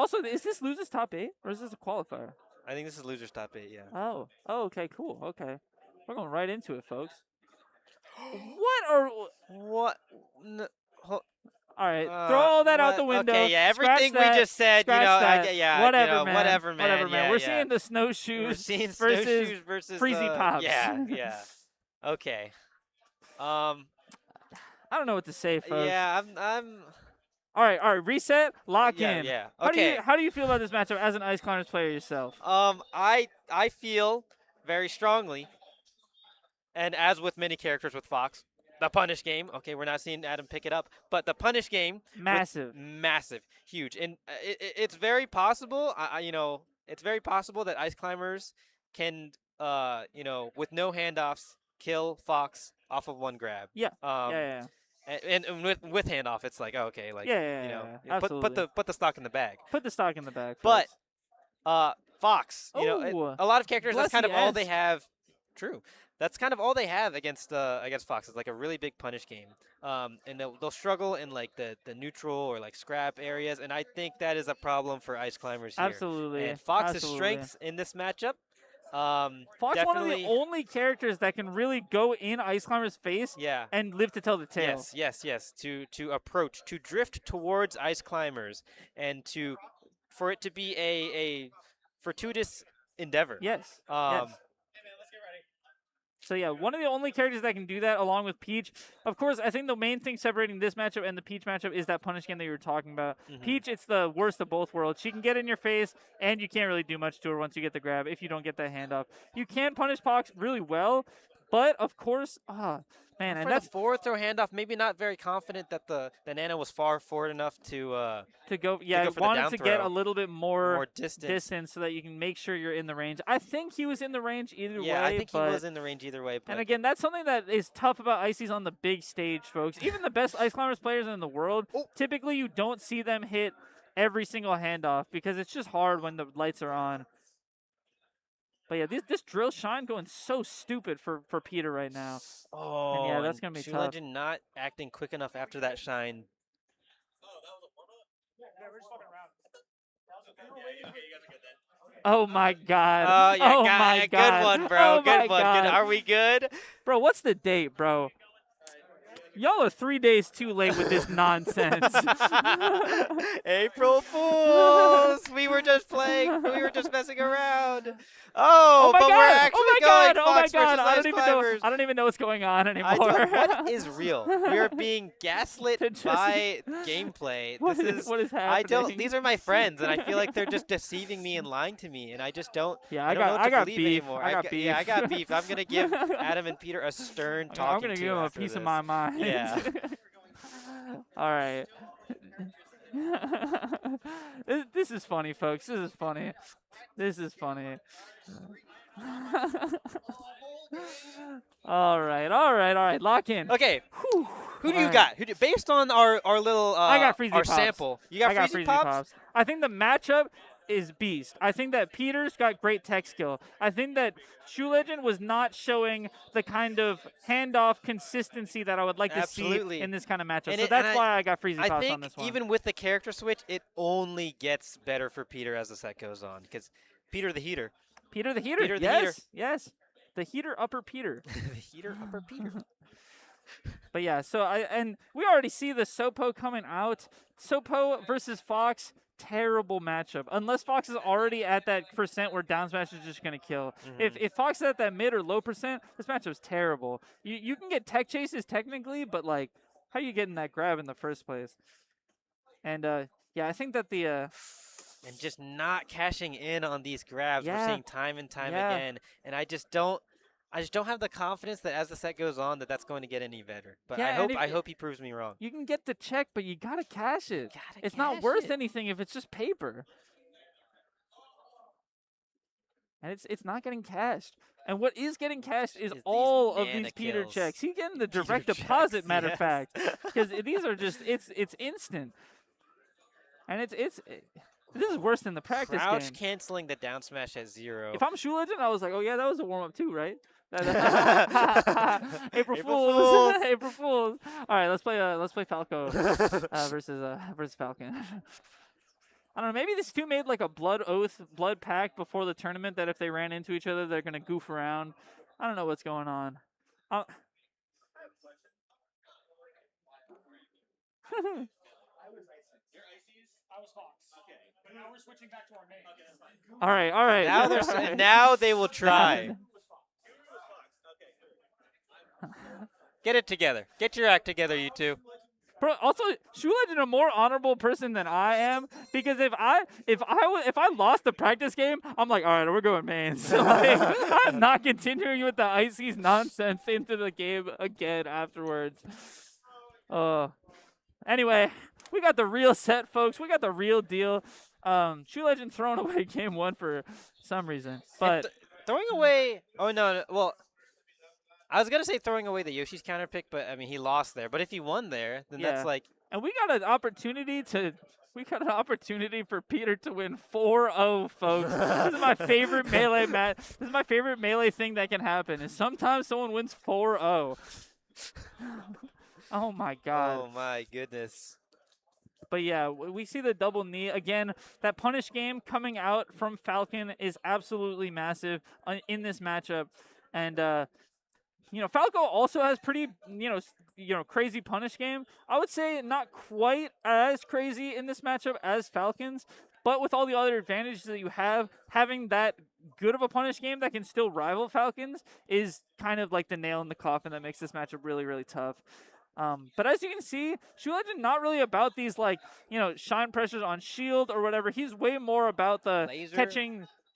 Also, is this losers top 8 or is this a qualifier? I think this is losers top 8. Yeah. Oh. Oh. Okay. Cool. Okay. We're going right into it, folks. What are? What? No, All right, throw all that out the what? window. Okay, yeah, Scratch everything that, we just said, scratch that. yeah, Whatever, man. whatever, man. Whatever, man. Yeah, We're yeah. seeing the We're snowshoes seeing versus snowshoes versus Freezy Pops. Yeah, yeah. Okay. I don't know what to say, folks. Yeah, I'm. All right, reset, lock Yeah, in. yeah. Okay. How do you feel about this matchup as an Ice Climbers player yourself? I feel very strongly, and as with many characters with Fox, the punish game. Okay, we're not seeing Adam pick it up, but the punish game, Massive, huge, and it's very possible. It's very possible that Ice Climbers can, with no handoffs, kill Fox off of one grab. Yeah. Yeah. And with handoff, it's like, oh, okay, like absolutely. put the stock in the bag. Put the stock in the bag. But folks. Fox, Ooh, a lot of characters, that's kind of all they S. have. True. That's kind of all they have against Fox. It's like a really big punish game. And they'll struggle in like the neutral or like scrap areas, and I think that is a problem for Ice Climbers here. Absolutely. And Fox's strengths in this matchup. Fox, one of the only characters that can really go in Ice Climber's face and live to tell the tale. Yes. To drift towards Ice Climbers and for it to be a fortuitous endeavor. Yes. Yes. So, yeah, one of the only characters that can do that along with Peach. Of course, I think the main thing separating this matchup and the Peach matchup is that punish game that you were talking about. Peach, it's the worst of both worlds. She can get in your face, and you can't really do much to her once you get the grab if you don't get that handoff. You can punish Fox really well, but, of course, man, and that's the forward throw handoff. Maybe not very confident that the Nana was far forward enough to go. Yeah, wanted to get a little bit more distance so that you can make sure you're in the range. I think he was in the range either way. Yeah, I think he was in the range either way. And again, that's something that is tough about Ices on the big stage, folks. Even the best Ice Climbers players in the world, typically you don't see them hit every single handoff because it's just hard when the lights are on. But yeah, this drill shine going so stupid for Peter right now. Oh, and yeah, that's gonna be tough. Shoelegend not acting quick enough after that shine. Oh my God! Oh yeah, oh my God! Good one, bro. Oh good one. God. Good. Are we good? Bro, what's the date, bro? Y'all are 3 days too late with this nonsense. April Fools! We were just playing. We were just messing around. Oh, my but God. we're actually going Oh my Fox God! versus I don't even know what's going on anymore. What is real? We are being gaslit by gameplay. What is happening? These are my friends, and I feel like they're just deceiving me and lying to me, and I just don't. Yeah, I don't know what to believe beef. anymore. I got beef. Yeah, I got beef. I'm gonna give Adam and Peter a stern talking. I'm gonna give them a piece of my mind. Yeah. All right. This is funny, folks. This is funny. This is funny. All right. Lock in. Okay. Whew. Who do you got? Based on our little I got Freezy Pops. sample. You got Freezy Pops? I think the matchup is beast. I think that Peter's got great tech skill. I think that Shoelegend was not showing the kind of handoff consistency that I would like to see in this kind of matchup. So that's why I got Freezy Pops on this one. I think even with the character switch, it only gets better for Peter as the set goes on. Because Peter the Heater. Peter the Heater. Peter the yes. Heater. Yes. The Heater Upper Peter. The Heater Upper Peter. But yeah, and we already see the Sopo coming out. Sopo versus Fox. Terrible matchup. Unless Fox is already at that percent where down smash is just going to kill. If Fox is at that mid or low percent, this matchup is terrible. You can get tech chases technically, but like, how are you getting that grab in the first place? And yeah, I think that the and just not cashing in on these grabs. We're seeing time and time again, and I just don't have the confidence that as the set goes on that's going to get any better. But I hope he proves me wrong. You can get the check, but you gotta cash it. It's not worth anything if it's just paper. And it's not getting cashed. And what is getting cashed is all of these Peter checks. He's getting the direct deposit, matter of fact, because these are just it's instant. And this is worse than the practice game. Crouch canceling the down smash at 0. If I'm Shoelegend, I was like, oh yeah, that was a warm up too, right? April Fools. April Fools. All right, let's play Falco versus Falcon. I don't know. Maybe these two made like a blood pact before the tournament that if they ran into each other, they're gonna goof around. I don't know what's going on. All right, all right. Now they will try. Get it together. Get your act together, you two. Bro, also, Shoelegend a more honorable person than I am because if I lost the practice game, I'm like, all right, we're going main. So like, I'm not continuing with the Ices nonsense into the game again afterwards. Anyway, we got the real set, folks. We got the real deal. Shoelegend throwing away game 1 for some reason, but throwing away. Oh no. Well, I was gonna say throwing away the Yoshi's counter pick, but I mean he lost there. But if he won there, then that's like. And we got an opportunity for Peter to win 4-0, folks. This is my favorite melee match. This is my favorite melee thing that can happen. Is sometimes someone wins 4-0. Oh my god. Oh my goodness. But yeah, we see the double knee again. That punish game coming out from Falcon is absolutely massive in this matchup, and Falco also has pretty crazy punish game. I would say not quite as crazy in this matchup as Falcon's, but with all the other advantages that you have, having that good of a punish game that can still rival Falcon's is kind of like the nail in the coffin that makes this matchup really, really tough. But as you can see, Shoelegend not really about these shine pressures on shield or whatever. He's way more about the laser.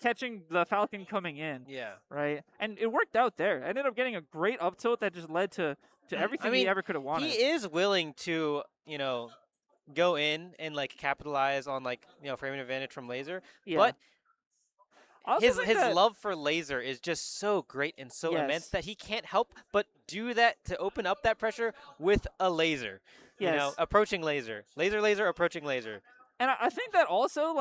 catching the Falcon coming in. Yeah. Right? And it worked out there. I ended up getting a great up tilt that just led to everything he ever could have wanted. He is willing to, go in and capitalize on framing advantage from laser. Yeah. But his love for laser is just so great and so immense that he can't help but do that to open up that pressure with a laser. Yes. Approaching laser. Laser, approaching laser. And I think that also,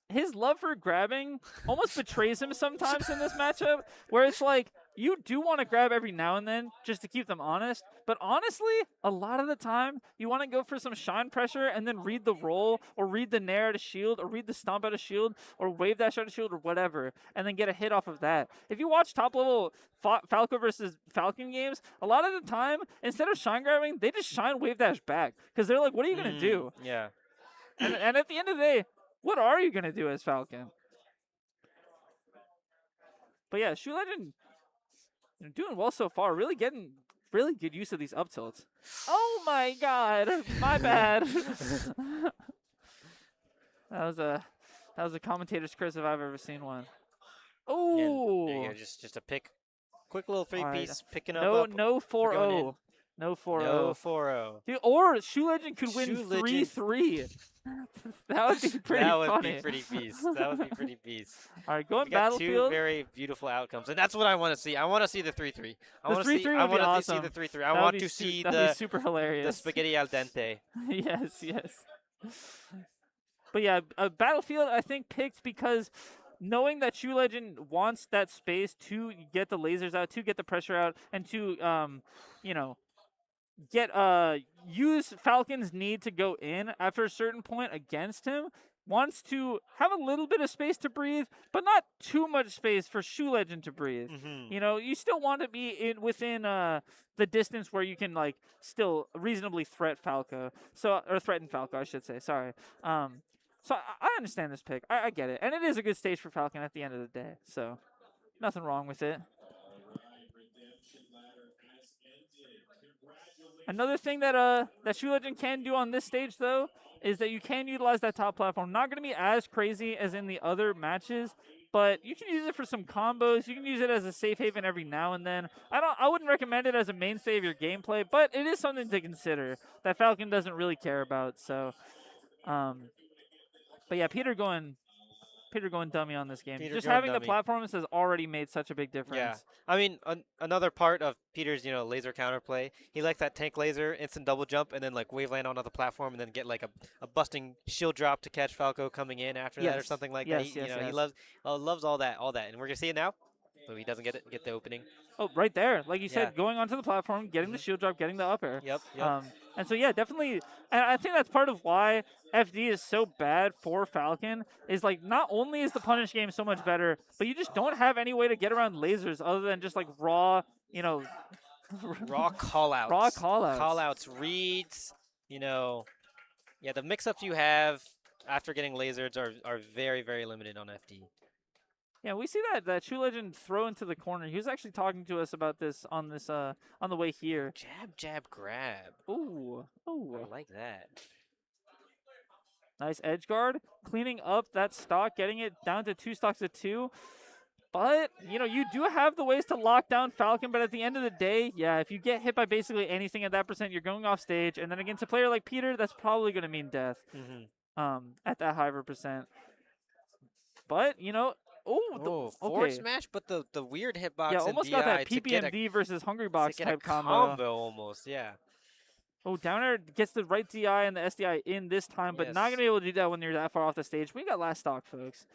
his love for grabbing almost betrays him sometimes in this matchup, where it's like, you do want to grab every now and then just to keep them honest, but honestly, a lot of the time, you want to go for some shine pressure and then read the roll, or read the nair out of shield, or read the stomp out of shield, or wave dash out of shield, or whatever, and then get a hit off of that. If you watch top-level Falco versus Falcon games, a lot of the time, instead of shine grabbing, they just shine wave dash back, because they're like, what are you going to do? Yeah. And at the end of the day, what are you going to do as Falcon? But yeah, Shoelegend doing well so far. Really getting really good use of these up tilts. Oh my god. My bad. That was a commentator's curse if I've ever seen one. Oh. There you go. Just a pick. Quick little three-piece picking up. No 4-0. No 4-0. No 4-0. Dude, or Shoelegend could win 3-3. That would be pretty funny. That would be pretty beast. That would be pretty beast. All right, going Two Battlefield. very beautiful outcomes, and that's what I want to see. I want to see the 3-3. I want to see the 3-3. I want to see the super hilarious. The spaghetti al dente. Yes. But yeah, Battlefield I think picked because knowing that Shoelegend wants that space to get the lasers out, to get the pressure out, and to use Falcon's need to go in after a certain point against him, wants to have a little bit of space to breathe, but not too much space for Shoelegend to breathe. Mm-hmm. You still want to be within the distance where you can still reasonably threaten Falco, I should say. Sorry. So I understand this pick. I get it, and it is a good stage for Falcon at the end of the day. So nothing wrong with it. Another thing that Shoelegend can do on this stage, though, is that you can utilize that top platform. Not going to be as crazy as in the other matches, but you can use it for some combos. You can use it as a safe haven every now and then. I wouldn't recommend it as a mainstay of your gameplay, but it is something to consider that Falcon doesn't really care about. So, but yeah, Peter going dummy on this game. Just having the platforms has already made such a big difference. Yeah. I mean, another part of Peter's, laser counterplay, he likes that tank laser, instant double jump, and then wave land onto the platform, and then get a busting shield drop to catch Falco coming in after that or something like that. He loves all that, and we're gonna see it now. So he doesn't get the opening. Oh, right there. Like you Yeah. said, going onto the platform, getting the shield drop, getting the up air. Yep. And so, yeah, definitely. And I think that's part of why FD is so bad for Falcon is, like, not only is the punish game so much better, but you just don't have any way to get around lasers other than just, like, raw, you know. Raw callouts. Raw callouts. Callouts, reads, you know. Yeah, the mix-ups you have after getting lasers are very, very limited on FD. Yeah, we see that Shoelegend throw into the corner. He was actually talking to us about this on the way here. Jab, jab, grab. Ooh. I like that. Nice edge guard, cleaning up that stock, getting it down to 2 stocks to 2. But, you know, you do have the ways to lock down Falcon, but at the end of the day, yeah, if you get hit by basically anything at that percent, you're going off stage. And then against a player like Peter, that's probably going to mean death at that high of a percent. But, you know, forward smash, but the weird hitbox. Yeah, almost got that PPMD versus Hungry Box type combo. Almost, yeah. Oh, down air gets the right DI and the SDI in this time, but not going to be able to do that when you're that far off the stage. We got last stock, folks.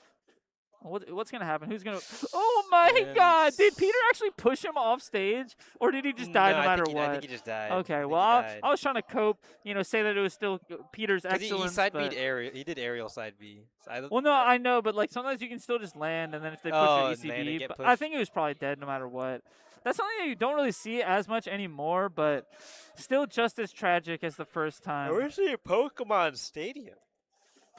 What's going to happen? Who's going to... Oh, my God! Did Peter actually push him off stage? Or did he just die no matter what? I think he just died. Okay, well, I was trying to cope, you know, say that it was still Peter's excellence. He side beat aerial. He did aerial side B. Well, no, I know, but, like, sometimes you can still just land, and then if they push your ECB... But I think he was probably dead no matter what. That's something that you don't really see as much anymore, but still just as tragic as the first time. Where's the Pokemon Stadium?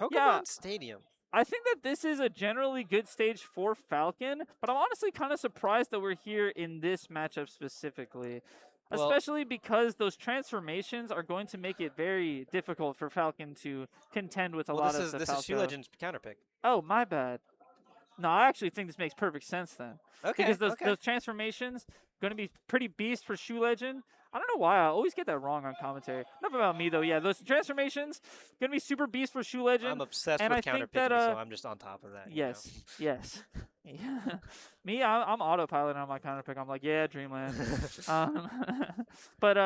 Pokemon Stadium. I think that this is a generally good stage for Falcon, but I'm honestly kind of surprised that we're here in this matchup specifically. Especially because those transformations are going to make it very difficult for Falcon to contend with a lot of the This is Shoelegend's counter pick. Oh, my bad. No, I actually think this makes perfect sense then. Okay. Because those transformations going to be pretty beast for Shoelegend. I don't know why I always get that wrong on commentary. Enough about me though. Yeah, those transformations going to be super beast for Shoelegend. I'm obsessed with counter picking, so I'm just on top of that. Yes. Yes. Yeah. Me, I'm autopiloting on my counter pick. I'm like, yeah, Dreamland. But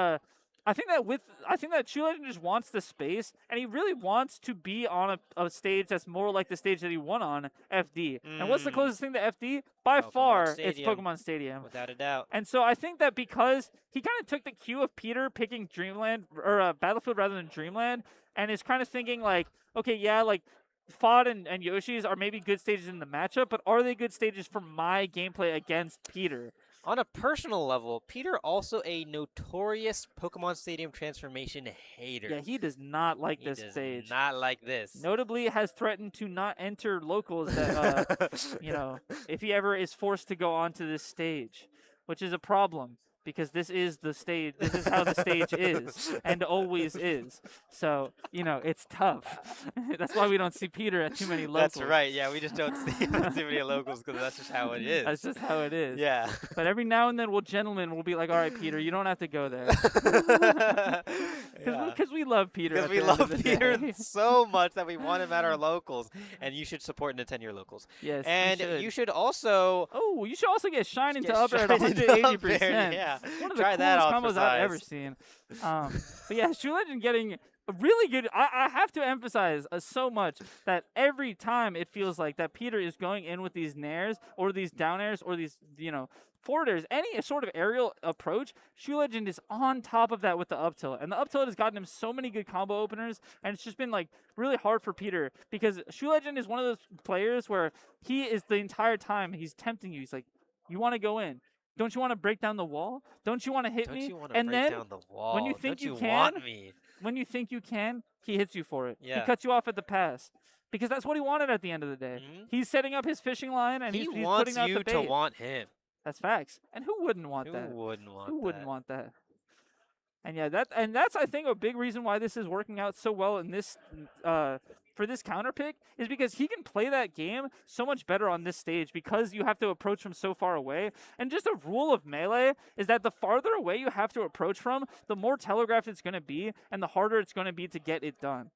I think that Shoelegend just wants the space, and he really wants to be on a stage that's more like the stage that he won on, FD. And what's the closest thing to FD? By far, it's Pokemon Stadium. Without a doubt. And so I think that because he kind of took the cue of Peter picking Dreamland or Battlefield rather than Dreamland, and is kind of thinking like, okay, yeah, like FOD and Yoshi's are maybe good stages in the matchup, but are they good stages for my gameplay against Peter? On a personal level, Peter also a notorious Pokemon Stadium transformation hater. Yeah, he does not like this stage. He does not like this. Notably, has threatened to not enter locals that, you know, if he ever is forced to go onto this stage, which is a problem. Because this is the stage. This is how the stage is and always is. So, you know, it's tough. That's why we don't see Peter at too many locals. That's right. Yeah, we just don't see many locals because that's just how it is. That's just how it is. Yeah. But every now and then we'll be like, all right, Peter, you don't have to go there. Because we love Peter. Because we love Peter so much that we want him at our locals. And you should support the 10-year locals. Yes, and you should also... Oh, you should also get Shine into Upper at 180%. Yeah. One of the coolest combos I've ever seen. But yeah, Shoelegend getting really good. I have to emphasize so much that every time it feels like that Peter is going in with these nairs or these down airs or these, you know, forward airs, any sort of aerial approach, Shoelegend is on top of that with the up tilt. And the up tilt has gotten him so many good combo openers, and it's just been like really hard for Peter because Shoelegend is one of those players where he is the entire time he's tempting you. He's like, you want to go in. Don't you want to break down the wall? Don't you want to hit me? Don't you want to break down the wall? When you think you can, when you think you can, he hits you for it. Yeah. He cuts you off at the pass. Because that's what he wanted at the end of the day. He's setting up his fishing line and he's putting out the bait. He wants you to want him. That's facts. And who wouldn't want that? Who wouldn't want that? Who wouldn't want that? And yeah, that's I think a big reason why this is working out so well in this for this counter pick is because he can play that game so much better on this stage because you have to approach from so far away. And just a rule of Melee is that the farther away you have to approach from, the more telegraphed it's going to be and the harder it's going to be to get it done.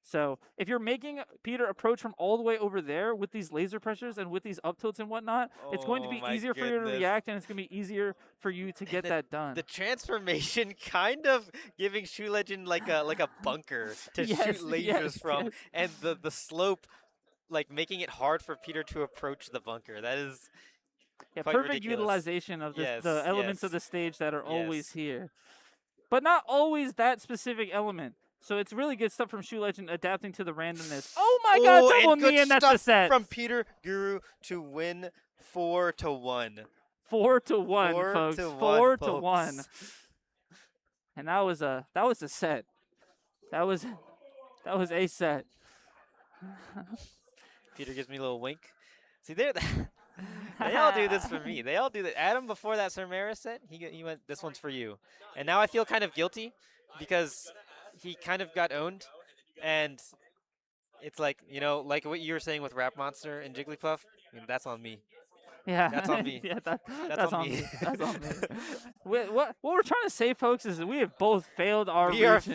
So if you're making Peter approach from all the way over there with these laser pressures and with these up tilts and whatnot, it's going to be easier for you to react and it's going to be easier for you to get that done. The transformation kind of giving Shoelegend like a bunker to shoot lasers from, and the slope like making it hard for Peter to approach the bunker. That is Yeah, Quite perfect ridiculous. utilization of Yes, the elements of yes. the stage that are always Yes. here. But not always that specific element. So it's really good stuff from Shoelegend adapting to the randomness. Oh my god, double and good knee, and that's a stuff set. from Peter Guru to win 4-1. 4-1, folks. 4 to 1. Folks. And that was a set. That was a set. Peter gives me a little wink. See there, they all do this for me. They all do that. Adam, before that Sermera set, he went, "This one's for you," and now I feel kind of guilty because he kind of got owned, and it's like, you know, like what you were saying with Rap Monster and Jigglypuff. I mean, that's on me. Yeah, That's on me. yeah, That's on me. That's on me. What we're trying to say, folks, is that we have both failed our We are region.